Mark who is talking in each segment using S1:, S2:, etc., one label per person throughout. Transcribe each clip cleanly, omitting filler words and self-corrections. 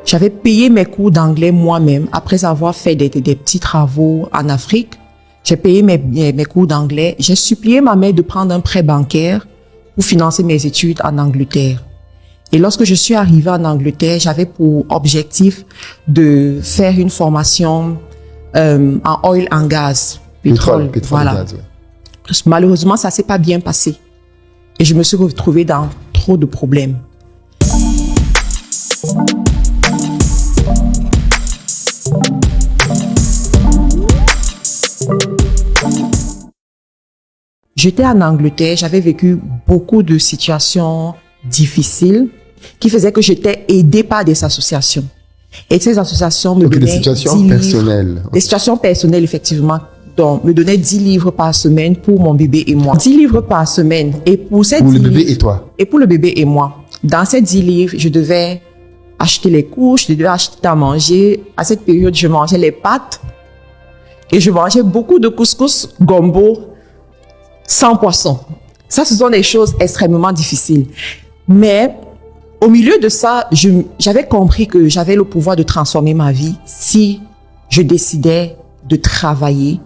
S1: J'avais payé mes cours d'anglais moi-même après avoir fait des petits travaux en Afrique. J'ai payé mes cours d'anglais. J'ai supplié ma mère de prendre un prêt bancaire pour financer mes études en Angleterre. Et lorsque je suis arrivée en Angleterre, j'avais pour objectif de faire une formation en oil and gas, pétrole, voilà.
S2: Gaz, ouais.
S1: Malheureusement, ça s'est pas bien passé. Et je me suis retrouvée dans trop de problèmes. J'étais en Angleterre, j'avais vécu beaucoup de situations difficiles qui faisaient que j'étais aidée par des associations. Et ces associations me donnaient
S2: des situations
S1: 10
S2: personnelles.
S1: livres, des situations personnelles, effectivement. Donc, me donnaient 10 livres par semaine pour mon bébé et moi. 10 livres par semaine. Et pour ces 10
S2: Pour le bébé
S1: livres,
S2: et toi.
S1: et pour le bébé et moi. Dans ces 10 livres, je devais acheter les couches, je devais acheter à manger. À cette période, je mangeais les pâtes. Et je mangeais beaucoup de couscous gombo sans poisson. Ça, ce sont des choses extrêmement difficiles. Mais au milieu de ça, j'avais compris que j'avais le pouvoir de transformer ma vie si je décidais de travailler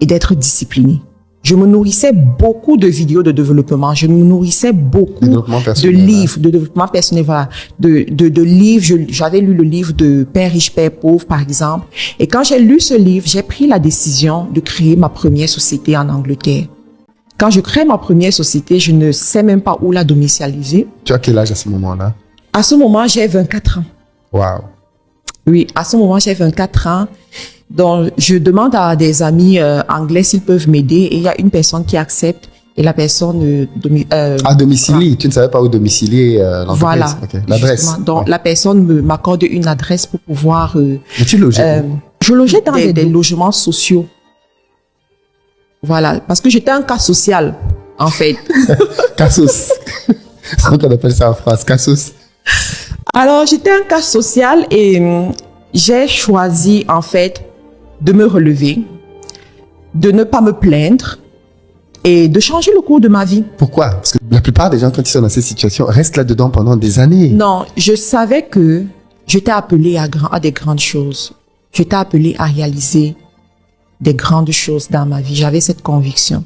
S1: et d'être disciplinée. Je me nourrissais beaucoup de vidéos de développement. Je me nourrissais beaucoup de livres de développement personnel, voilà, de livres. J'avais lu le livre de Père riche, Père pauvre, par exemple. Et quand j'ai lu ce livre, j'ai pris la décision de créer ma première société en Angleterre. Quand je crée ma première société, je ne sais même pas où la domiciliser.
S2: Tu as quel âge à ce moment-là?
S1: À ce moment, j'ai 24 ans.
S2: Waouh.
S1: Oui, à ce moment, j'ai 24 ans. Donc, je demande à des amis anglais s'ils peuvent m'aider et il y a une personne qui accepte et la personne...
S2: à domicilier, tu ne savais pas où domicilier l'entreprise.
S1: Voilà.
S2: Okay. L'adresse.
S1: Donc, la personne m'accorde une adresse pour pouvoir...
S2: Mais tu logeais
S1: je logeais dans des logements sociaux. Voilà, parce que j'étais un cas social, en fait.
S2: Cassos. C'est ce qu'on appelle ça en France, cassos.
S1: Alors, j'étais un cas social et j'ai choisi, en fait, de me relever, de ne pas me plaindre et de changer le cours de ma vie.
S2: Pourquoi? Parce que la plupart des gens, quand ils sont dans ces situations, restent là-dedans pendant des années.
S1: Non, je savais que j'étais appelée à des grandes choses. J'étais appelée à réaliser des grandes choses dans ma vie. J'avais cette conviction.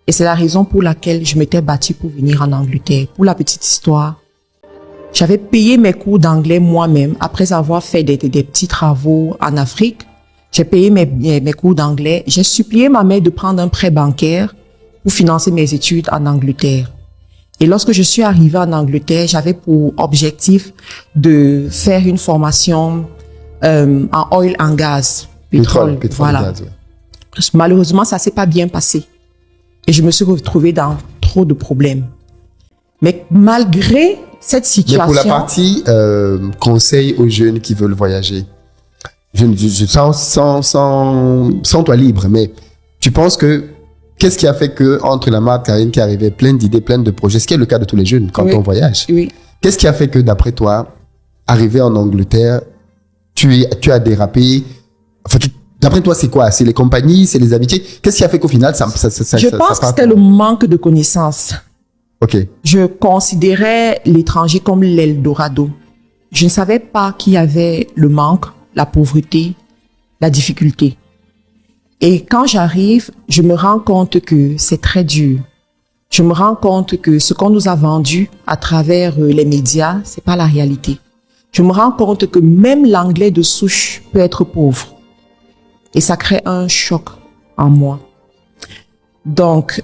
S1: Et c'est la raison pour laquelle je m'étais battue pour venir en Angleterre. Pour la petite histoire, j'avais payé mes cours d'anglais moi-même après avoir fait des petits travaux en Afrique. J'ai payé mes cours d'anglais. J'ai supplié ma mère de prendre un prêt bancaire pour financer mes études en Angleterre. Et lorsque je suis arrivée en Angleterre, j'avais pour objectif de faire une formation en oil and gas, pétrole, voilà.
S2: Gaz, ouais.
S1: Malheureusement, ça s'est pas bien passé. Et je me suis retrouvée dans trop de problèmes. Mais malgré cette situation...
S2: Mais pour la partie conseil aux jeunes qui veulent voyager, sans toi libre, mais tu penses que qu'est-ce qui a fait que entre la marque Karine qui arrivait pleine d'idées, pleine de projets, ce qui est le cas de tous les jeunes quand on voyage,
S1: oui.
S2: Qu'est-ce qui a fait que d'après toi, arrivé en Angleterre, tu as dérapé? Enfin, d'après toi, c'est quoi? C'est les compagnies, c'est les amitiés? Qu'est-ce qui a fait qu'au final,
S1: je pense que c'était le manque de connaissances.
S2: Ok.
S1: Je considérais l'étranger comme l'Eldorado. Je ne savais pas qu'il y avait le manque, la pauvreté, la difficulté. Et quand j'arrive, je me rends compte que c'est très dur. Je me rends compte que ce qu'on nous a vendu à travers les médias, c'est pas la réalité. Je me rends compte que même l'anglais de souche peut être pauvre. Et ça crée un choc en moi. Donc,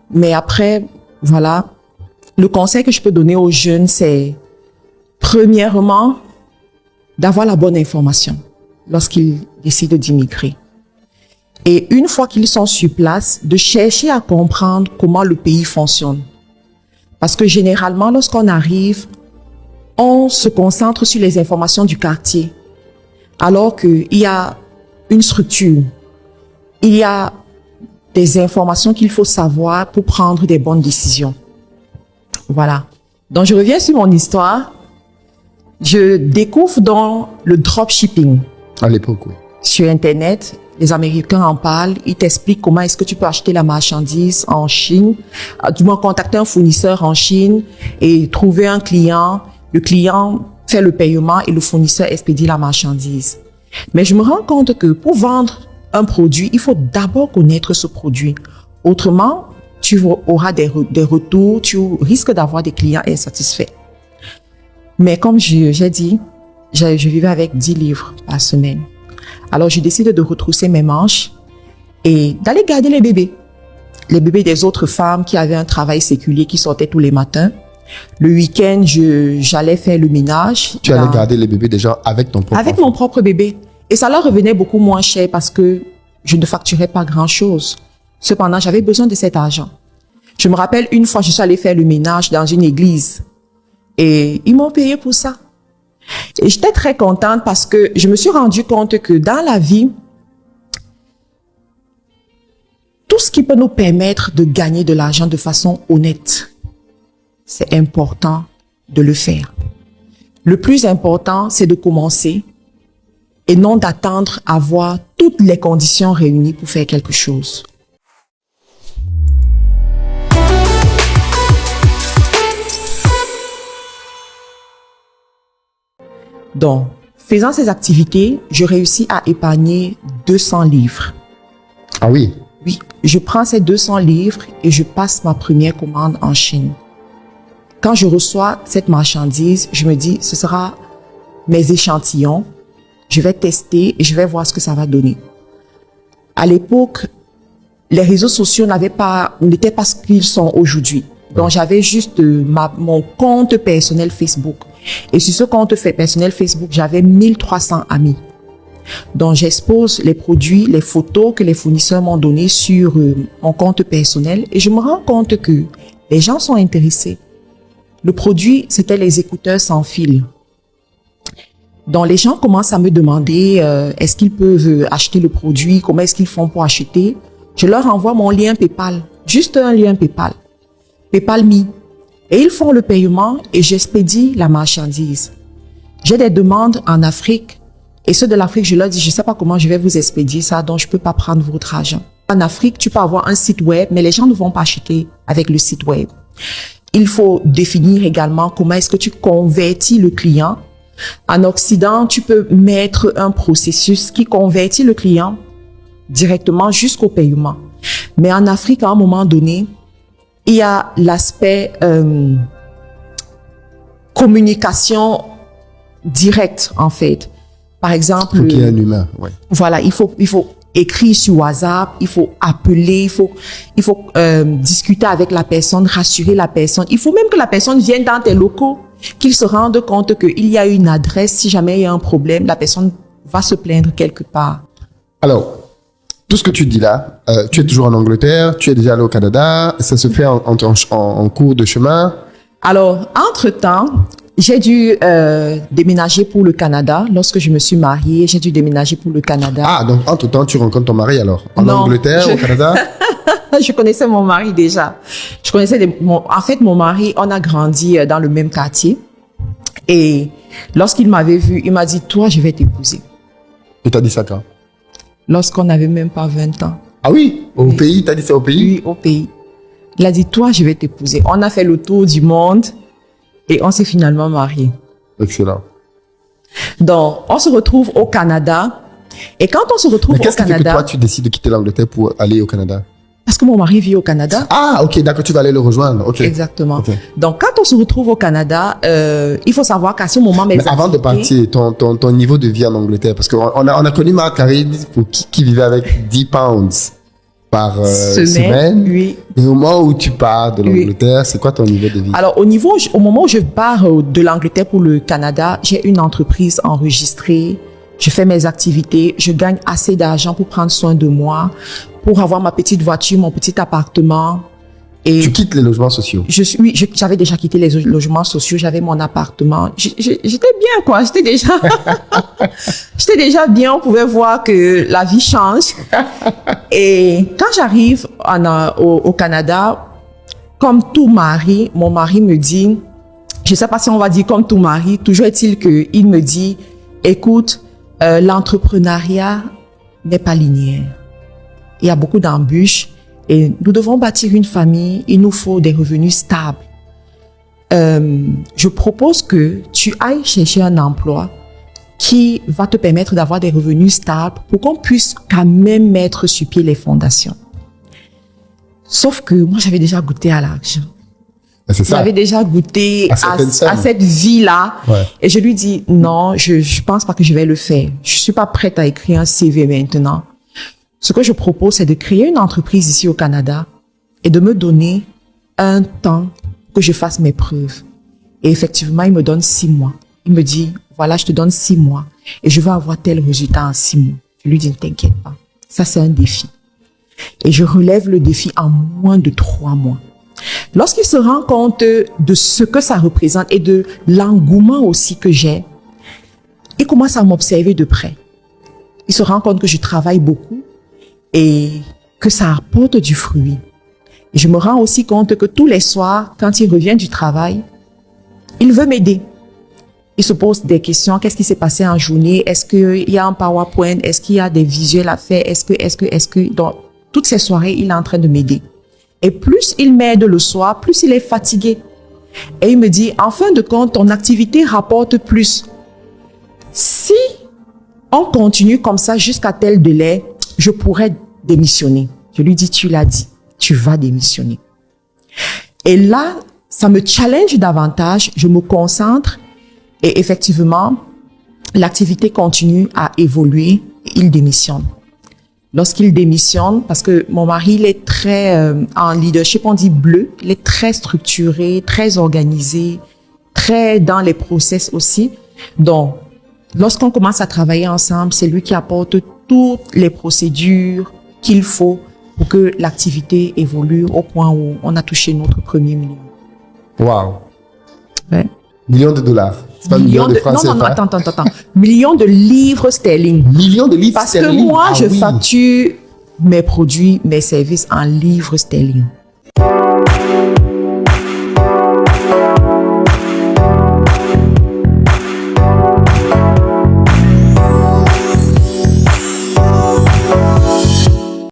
S1: mais après, voilà, le conseil que je peux donner aux jeunes, c'est premièrement, d'avoir la bonne information lorsqu'ils décident d'immigrer. Et une fois qu'ils sont sur place, de chercher à comprendre comment le pays fonctionne. Parce que généralement, lorsqu'on arrive, on se concentre sur les informations du quartier, alors qu'il y a une structure, il y a des informations qu'il faut savoir pour prendre des bonnes décisions. Voilà. Donc, je reviens sur mon histoire. Je découvre dans le dropshipping.
S2: À l'époque, oui.
S1: Sur Internet, les Américains en parlent. Ils t'expliquent comment est-ce que tu peux acheter la marchandise en Chine. Du moins, contacter un fournisseur en Chine et trouver un client. Le client fait le paiement et le fournisseur expédie la marchandise. Mais je me rends compte que pour vendre un produit, il faut d'abord connaître ce produit. Autrement, tu auras des retours, tu risques d'avoir des clients insatisfaits. Mais comme j'ai dit, je vivais avec 10 livres par semaine. Alors, je décide de retrousser mes manches et d'aller garder les bébés. Les bébés des autres femmes qui avaient un travail séculier, qui sortaient tous les matins. Le week-end, j'allais faire le ménage.
S2: Tu allais garder les bébés des gens avec ton propre
S1: Avec
S2: enfant.
S1: mon propre bébé. Et ça leur revenait beaucoup moins cher parce que je ne facturais pas grand-chose. Cependant, j'avais besoin de cet argent. Je me rappelle une fois, je suis allée faire le ménage dans une église. Et ils m'ont payé pour ça. Et j'étais très contente parce que je me suis rendu compte que dans la vie, tout ce qui peut nous permettre de gagner de l'argent de façon honnête, c'est important de le faire. Le plus important, c'est de commencer et non d'attendre à avoir toutes les conditions réunies pour faire quelque chose. Donc, faisant ces activités, je réussis à épargner 200 livres.
S2: Ah oui?
S1: Oui, je prends ces 200 livres et je passe ma première commande en Chine. Quand je reçois cette marchandise, je me dis, ce sera mes échantillons. Je vais tester et je vais voir ce que ça va donner. À l'époque, les réseaux sociaux n'étaient pas ce qu'ils sont aujourd'hui. Donc, j'avais juste mon compte personnel Facebook. Et sur ce compte personnel Facebook, j'avais 1300 amis. Donc, j'expose les produits, les photos que les fournisseurs m'ont données sur mon compte personnel et je me rends compte que les gens sont intéressés. Le produit, c'était les écouteurs sans fil. Donc, les gens commencent à me demander est-ce qu'ils peuvent acheter le produit, comment est-ce qu'ils font pour acheter. Je leur envoie mon lien PayPal, juste un lien PayPal, PayPal Me. Et ils font le paiement et j'expédie la marchandise. J'ai des demandes en Afrique et ceux de l'Afrique, je leur dis, je ne sais pas comment je vais vous expédier ça, donc je ne peux pas prendre votre argent. En Afrique, tu peux avoir un site web, mais les gens ne vont pas acheter avec le site web. Il faut définir également comment est-ce que tu convertis le client. En Occident, tu peux mettre un processus qui convertit le client directement jusqu'au paiement. Mais en Afrique, à un moment donné, il y a l'aspect communication directe, en fait. Par exemple,
S2: il faut qu'il y ait un humain, ouais.
S1: Voilà, il faut écrire sur WhatsApp, il faut appeler, il faut discuter avec la personne, rassurer la personne. Il faut même que la personne vienne dans tes locaux, qu'il se rende compte qu'il y a une adresse. Si jamais il y a un problème, la personne va se plaindre quelque part.
S2: Alors, tout ce que tu dis là, tu es toujours en Angleterre, tu es déjà allé au Canada, ça se fait en cours de chemin.
S1: Alors, entre-temps, j'ai dû déménager pour le Canada. Lorsque je me suis mariée, j'ai dû déménager pour le Canada.
S2: Ah, donc entre-temps, tu rencontres ton mari alors? En Angleterre, au Canada?
S1: Je connaissais mon mari déjà. Je connaissais en fait, mon mari, on a grandi dans le même quartier. Et lorsqu'il m'avait vu, il m'a dit, toi, je vais t'épouser.
S2: Il t'a dit ça quand?
S1: Lorsqu'on n'avait même pas 20 ans.
S2: Ah oui? Au pays? T'as dit ça au pays?
S1: Oui, au pays. Il a dit, toi, je vais t'épouser. On a fait le tour du monde et on s'est finalement mariés.
S2: Excellent.
S1: Donc, on se retrouve au Canada. Et quand on se retrouve au Canada...
S2: Mais qu'est-ce qui fait que toi, tu décides de quitter l'Angleterre pour aller au Canada?
S1: Parce que mon mari vit au Canada.
S2: Ah, ok, d'accord, tu vas aller le rejoindre. Okay.
S1: Exactement.
S2: Okay.
S1: Donc, quand on se retrouve au Canada, il faut savoir qu'à ce moment...
S2: Mais avant de partir, ton niveau de vie en Angleterre, parce qu'on a connu Marc-Karine qui vivait avec 10 pounds par semaine.
S1: Oui.
S2: Et au moment où tu pars de l'Angleterre, c'est quoi ton niveau de vie?
S1: Alors, au moment où je pars de l'Angleterre pour le Canada, j'ai une entreprise enregistrée. Je fais mes activités. Je gagne assez d'argent pour prendre soin de moi, pour avoir ma petite voiture, mon petit appartement. Et
S2: tu quittes les logements sociaux?
S1: J'avais déjà quitté les logements sociaux, j'avais mon appartement. J'étais bien, quoi. J'étais déjà bien. On pouvait voir que la vie change. Et quand j'arrive au Canada, comme tout mari, mon mari me dit, je sais pas si on va dire comme tout mari, toujours est-il qu'il me dit, écoute, l'entrepreneuriat n'est pas linéaire. Il y a beaucoup d'embûches et nous devons bâtir une famille. Il nous faut des revenus stables. je propose que tu ailles chercher un emploi qui va te permettre d'avoir des revenus stables pour qu'on puisse quand même mettre sur pied les fondations. Sauf que moi, j'avais déjà goûté à l'argent.
S2: C'est ça.
S1: J'avais déjà goûté à cette vie-là.
S2: Ouais.
S1: Et je lui dis, non, je pense pas que je vais le faire. Je suis pas prête à écrire un CV maintenant. Ce que je propose, c'est de créer une entreprise ici au Canada et de me donner un temps que je fasse mes preuves. Et effectivement, il me donne 6 mois. Il me dit, voilà, je te donne 6 mois et je vais avoir tel résultat en 6 mois. Je lui dis, ne t'inquiète pas. Ça, c'est un défi. Et je relève le défi en moins de 3 mois. Lorsqu'il se rend compte de ce que ça représente et de l'engouement aussi que j'ai, il commence à m'observer de près. Il se rend compte que je travaille beaucoup et que ça apporte du fruit. Et je me rends aussi compte que tous les soirs, quand il revient du travail, il veut m'aider. Il se pose des questions. Qu'est-ce qui s'est passé en journée? Est-ce qu'il y a un PowerPoint? Est-ce qu'il y a des visuels à faire? Est-ce que... Donc, toutes ces soirées, il est en train de m'aider. Et plus il m'aide le soir, plus il est fatigué. Et il me dit, en fin de compte, ton activité rapporte plus. Si on continue comme ça jusqu'à tel délai, je pourrais démissionner. Je lui dis, tu l'as dit, tu vas démissionner. Et là, ça me challenge davantage, je me concentre et effectivement, l'activité continue à évoluer, il démissionne. Lorsqu'il démissionne, parce que mon mari, il est très, en leadership, on dit bleu, il est très structuré, très organisé, très dans les process aussi. Donc, lorsqu'on commence à travailler ensemble, c'est lui qui apporte toutes les procédures qu'il faut pour que l'activité évolue au point où on a touché notre premier million.
S2: Waouh.
S1: Ouais.
S2: Millions de dollars. C'est pas millions de francs CFA.
S1: Non, attends. Millions de livres sterling.
S2: Millions de livres
S1: Parce
S2: sterling.
S1: que moi, je facture mes produits, mes services en livres sterling.